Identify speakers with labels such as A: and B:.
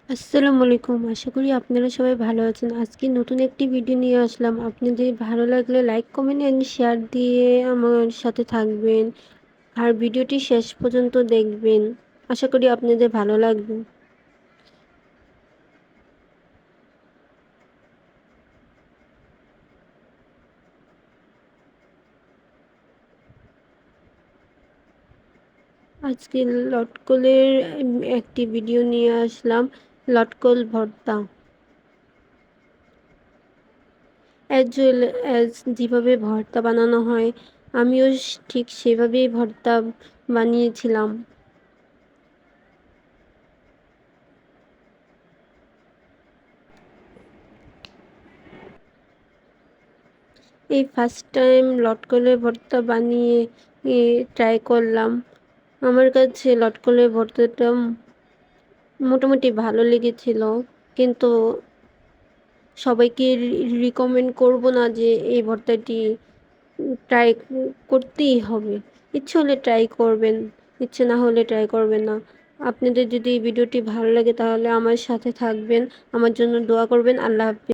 A: আসসালামু আলাইকুম। আশা করি আপনারা সবাই ভালো আছেন। আজকে নতুন একটি ভিডিও নিয়ে আসলাম। আপনাদের ভালো লাগলে লাইক, কমেন্ট অ্যান্ড শেয়ার দিয়ে আমার সাথে থাকবেন। আর ভিডিওটি শেষ পর্যন্ত দেখবেন। আশা করি আপনাদের ভালো লাগবে। আজকে লটকলের একটি ভিডিও নিয়ে আসলাম। লটকল ভর্তা। অ্যাজ ওয়েল অ্যাজ যেভাবে ভর্তা বানানো হয়, আমিও ঠিক সেভাবেই ভর্তা বানিয়েছিলাম। এই ফার্স্ট টাইম লটকলের ভর্তা বানিয়ে ট্রাই করলাম। আমার কাছে লটকলের ভর্তাটা মোটামুটি ভালো লেগেছিল, কিন্তু সবাইকে রিকমেন্ড করব না যে এই ভর্তাটি ট্রাই করতেই হবে। ইচ্ছে হলে ট্রাই করবেন, ইচ্ছে না হলে ট্রাই করবেন না। আপনাদের যদি এই ভিডিওটি ভালো লাগে তাহলে আমার সাথে থাকবেন, আমার জন্য দোয়া করবেন। আল্লাহ হাফেজ।